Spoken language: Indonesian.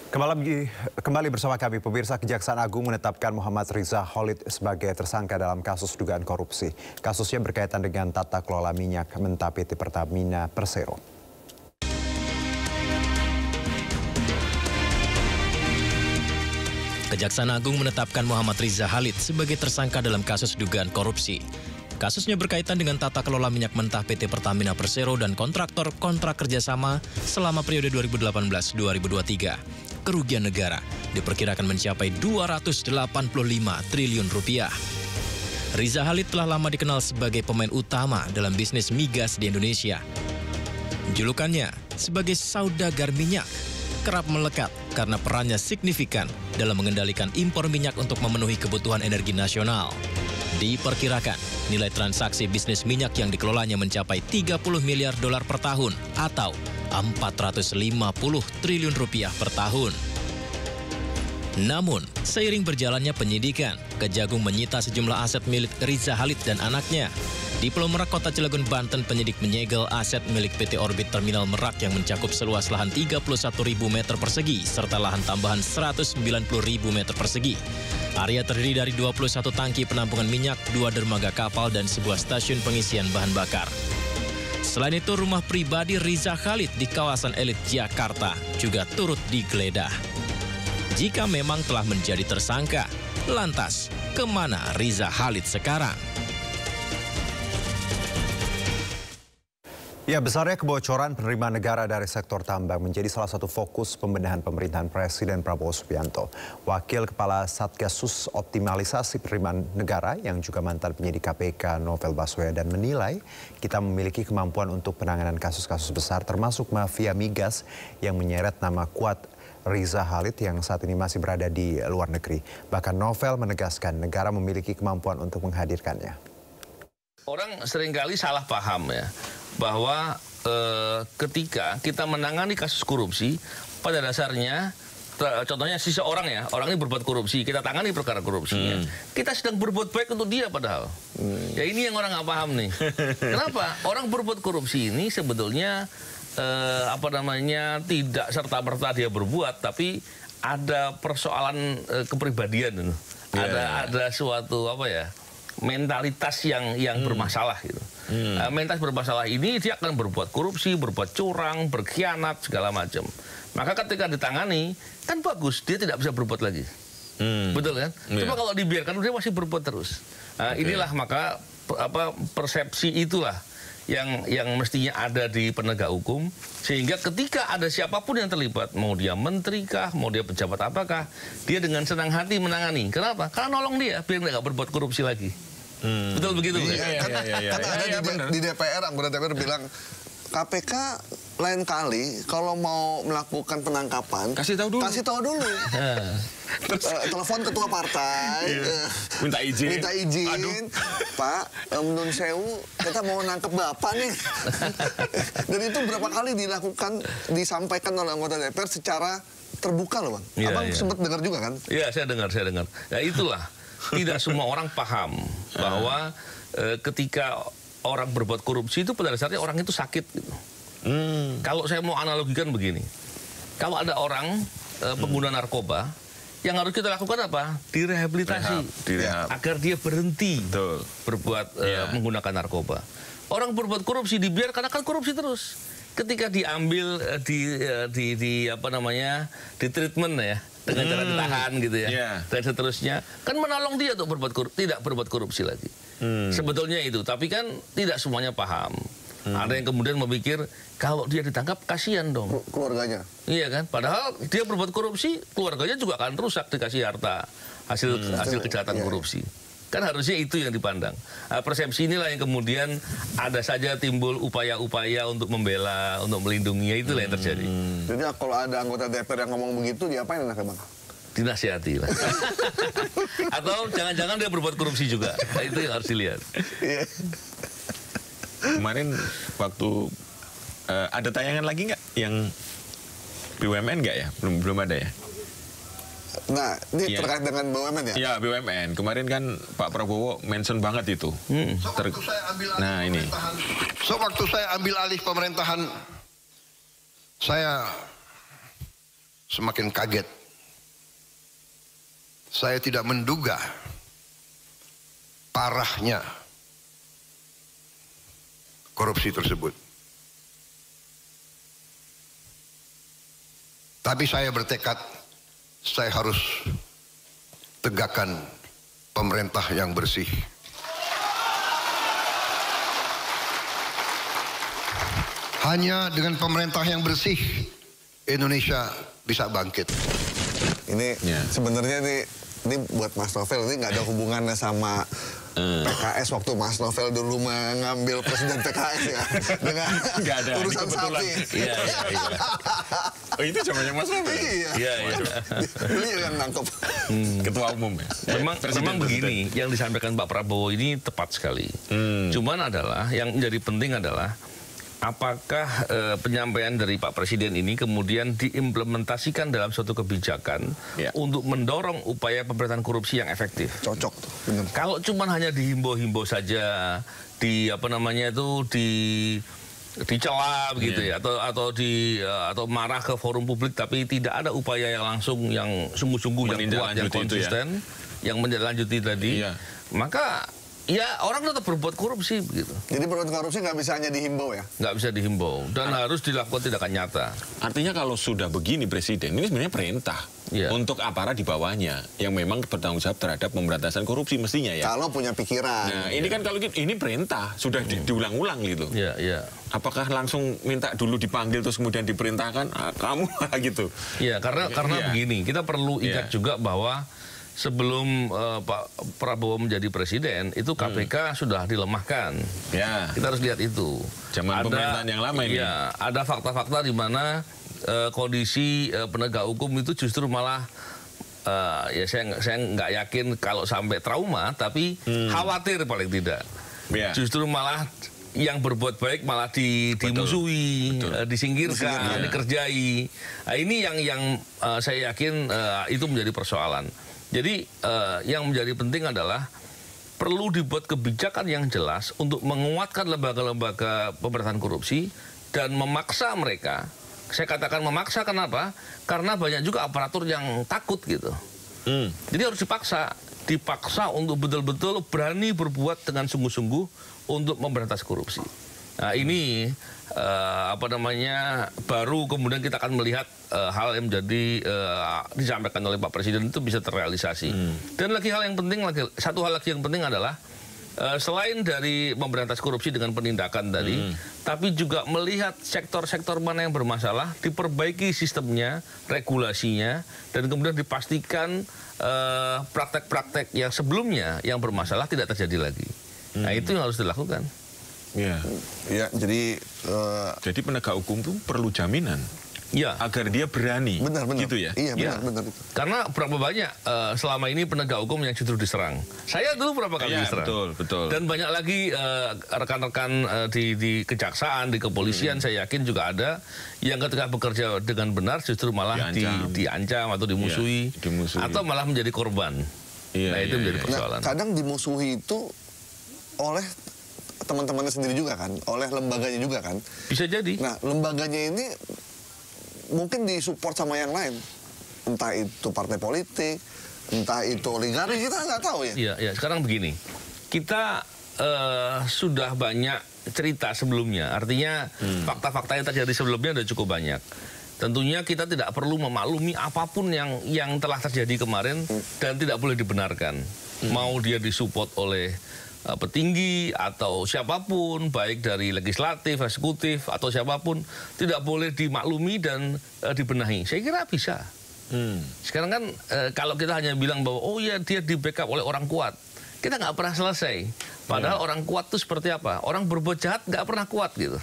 Kembali bersama kami, pemirsa. Kejaksaan Agung menetapkan Muhammad Riza Khalid sebagai tersangka dalam kasus dugaan korupsi. Kasusnya berkaitan dengan tata kelola minyak mentah PT Pertamina Persero. Kejaksaan Agung menetapkan Muhammad Riza Khalid sebagai tersangka dalam kasus dugaan korupsi. Kasusnya berkaitan dengan tata kelola minyak mentah PT Pertamina Persero dan kontraktor kontrak kerjasama selama periode 2018-2023. Kerugian negara diperkirakan mencapai 285 triliun rupiah. Riza Khalid telah lama dikenal sebagai pemain utama dalam bisnis migas di Indonesia. Julukannya sebagai saudagar minyak kerap melekat karena perannya signifikan dalam mengendalikan impor minyak untuk memenuhi kebutuhan energi nasional. Diperkirakan nilai transaksi bisnis minyak yang dikelolanya mencapai 30 miliar dolar per tahun atau 450 triliun rupiah per tahun. Namun, seiring berjalannya penyidikan, Kejagung menyita sejumlah aset milik Riza Khalid dan anaknya. Di Pulau Merak, Kota Cilegon, Banten, penyidik menyegel aset milik PT Orbit Terminal Merak yang mencakup seluas lahan 31.000 meter persegi serta lahan tambahan 190.000 meter persegi. Area terdiri dari 21 tangki penampungan minyak, 2 dermaga kapal, dan sebuah stasiun pengisian bahan bakar. Selain itu, rumah pribadi Riza Khalid di kawasan elit Jakarta juga turut digeledah. Jika memang telah menjadi tersangka, lantas kemana Riza Khalid sekarang? Ya, besarnya kebocoran penerimaan negara dari sektor tambang menjadi salah satu fokus pembenahan pemerintahan Presiden Prabowo Subianto. Wakil Kepala Satgasus Optimalisasi Penerimaan Negara yang juga mantan penyidik KPK Novel Baswedan menilai kita memiliki kemampuan untuk penanganan kasus-kasus besar termasuk mafia migas yang menyeret nama kuat Riza Khalid yang saat ini masih berada di luar negeri. Bahkan Novel menegaskan negara memiliki kemampuan untuk menghadirkannya. Orang seringkali salah paham ya, bahwa ketika kita menangani kasus korupsi, pada dasarnya, contohnya seseorang ya, orang ini berbuat korupsi, kita tangani perkara korupsinya. Kita sedang berbuat baik untuk dia padahal. Ya ini yang orang nggak paham nih. Kenapa? Orang berbuat korupsi ini sebetulnya tidak serta-merta dia berbuat, tapi ada persoalan kepribadian, ada suatu mentalitas yang bermasalah gitu. Mentalitas bermasalah ini dia akan berbuat korupsi, berbuat curang, berkhianat segala macam. Maka ketika ditangani kan bagus, dia tidak bisa berbuat lagi. Betul kan? Cuma kalau dibiarkan dia masih berbuat terus. Inilah maka persepsi itulah yang mestinya ada di penegak hukum, sehingga ketika ada siapapun yang terlibat, mau dia menteri kah, mau dia pejabat apakah, dia dengan senang hati menangani. Kenapa? Karena nolong dia biar nggak berbuat korupsi lagi. Betul begitu? Karena ada di DPR, anggota DPR bilang KPK lain kali kalau mau melakukan penangkapan kasih tahu dulu. Telepon ketua partai, minta izin. Aduh. Pak, menurut sewu kita mau nangkep bapak nih. Dan itu berapa kali disampaikan oleh anggota DPR secara terbuka loh, Bang. Abang sempat dengar juga kan? Iya, saya dengar. Ya itulah, tidak semua orang paham bahwa ketika orang berbuat korupsi itu pada dasarnya orang itu sakit gitu. Kalau saya mau analogikan begini, kalau ada orang pengguna narkoba, yang harus kita lakukan apa? Direhabilitasi, agar dia berhenti berbuat menggunakan narkoba. Orang berbuat korupsi dibiarkan akan korupsi terus. Ketika diambil di treatment ya, dengan cara ditahan gitu ya, dan seterusnya, kan menolong dia untuk tidak berbuat korupsi lagi. Sebetulnya itu, tapi kan tidak semuanya paham. Ada yang kemudian memikir kalau dia ditangkap kasihan dong keluarganya. Iya kan? Padahal dia berbuat korupsi, keluarganya juga akan rusak dikasih harta hasil kejahatan korupsi. Kan harusnya itu yang dipandang. Persepsi inilah yang kemudian ada saja timbul upaya-upaya untuk membela, untuk melindunginya, itulah yang terjadi. Jadi kalau ada anggota DPR yang ngomong begitu, diapain enaknya, Bang? Dinasihati lah. Atau jangan-jangan dia berbuat korupsi juga. Nah, itu yang harus dilihat. Kemarin waktu ada tayangan lagi nggak yang BUMN nggak ya? Belum ada ya? Nah, ini terkait dengan BUMN ya? Iya, BUMN. Kemarin kan Pak Prabowo mention banget itu. Waktu saya ambil alih pemerintahan, saya semakin kaget. Saya tidak menduga parahnya korupsi tersebut. Tapi saya bertekad, saya harus tegakkan pemerintah yang bersih. Hanya dengan pemerintah yang bersih, Indonesia bisa bangkit. Ini sebenarnya ini buat Mas Novel, ini nggak ada hubungannya sama PKS waktu Mas Novel dulu mengambil presiden PKS ya dengan urusan sapi. Iya. Oh, itu zamannya Mas Novel. Iya. Beliau yang nangkep. Ketua umum ya. Memang begini, yang disampaikan Pak Prabowo ini tepat sekali. Cuman adalah yang menjadi penting adalah apakah penyampaian dari Pak Presiden ini kemudian diimplementasikan dalam suatu kebijakan untuk mendorong upaya pemberantasan korupsi yang efektif. Cocok tuh. Bener. Kalau cuma hanya dihimbau-himbau saja, dicela begitu ya, atau marah ke forum publik, tapi tidak ada upaya yang langsung, yang sungguh-sungguh, yang kuat, yang konsisten, yang menindaklanjuti tadi, maka ya orang tetap berbuat korupsi begitu. Jadi berbuat korupsi nggak bisa hanya dihimbau ya? Nggak bisa dihimbau dan harus dilakukan tindakan nyata. Artinya kalau sudah begini Presiden, ini sebenarnya perintah untuk aparat di bawahnya yang memang bertanggung jawab terhadap pemberantasan korupsi mestinya ya. Kalau punya pikiran. Nah ini kan kalau ini perintah sudah diulang-ulang gitu. Iya. Apakah langsung minta dulu dipanggil terus kemudian diperintahkan kamu gitu? Iya karena begini, kita perlu ingat juga bahwa sebelum Pak Prabowo menjadi presiden, itu KPK sudah dilemahkan. Ya. Kita harus lihat itu. Zaman pemerintahan yang lama ini. Iya, ada fakta-fakta di mana kondisi penegak hukum itu justru malah, ya saya nggak yakin kalau sampai trauma, tapi khawatir paling tidak. Ya. Justru malah yang berbuat baik malah dimusuhi, disingkirkan, dikerjai. Nah, ini yang saya yakin itu menjadi persoalan. Jadi yang menjadi penting adalah perlu dibuat kebijakan yang jelas untuk menguatkan lembaga-lembaga pemberantasan korupsi dan memaksa mereka. Saya katakan memaksa kenapa? Karena banyak juga aparatur yang takut gitu. Jadi harus dipaksa untuk betul-betul berani berbuat dengan sungguh-sungguh untuk memberantas korupsi. Nah ini baru kemudian kita akan melihat hal yang menjadi disampaikan oleh Pak Presiden itu bisa terrealisasi. Dan satu hal lagi yang penting adalah selain dari memberantas korupsi dengan penindakan tadi, tapi juga melihat sektor-sektor mana yang bermasalah, diperbaiki sistemnya, regulasinya, dan kemudian dipastikan praktek-praktek yang sebelumnya yang bermasalah tidak terjadi lagi. Nah itu yang harus dilakukan. Ya, jadi penegak hukum itu perlu jaminan. Ya, agar dia berani. Benar. Gitu ya. Iya, benar itu. Karena berapa banyak selama ini penegak hukum yang justru diserang. Saya dulu berapa kali diserang. Betul. Dan banyak lagi rekan-rekan di kejaksaan, di kepolisian, saya yakin juga ada yang ketika bekerja dengan benar justru malah diancam atau dimusuhi. Atau malah menjadi korban. Nah, itu menjadi persoalan. Nah, kadang dimusuhi itu oleh teman-temannya sendiri juga kan, oleh lembaganya juga kan. Bisa jadi. Nah, lembaganya ini mungkin disupport sama yang lain. Entah itu partai politik, entah itu oligarki, kita nggak tahu ya. Iya, sekarang begini. Kita sudah banyak cerita sebelumnya. Artinya fakta-fakta yang terjadi sebelumnya sudah cukup banyak. Tentunya kita tidak perlu memaklumi apapun yang telah terjadi kemarin dan tidak boleh dibenarkan. Mau dia disupport oleh petinggi atau siapapun, baik dari legislatif, eksekutif atau siapapun, tidak boleh dimaklumi dan dibenahi. Saya kira bisa. Sekarang kan kalau kita hanya bilang bahwa oh ya dia di backup oleh orang kuat, kita nggak pernah selesai. Padahal orang kuat itu seperti apa? Orang berbuat jahat nggak pernah kuat gitu.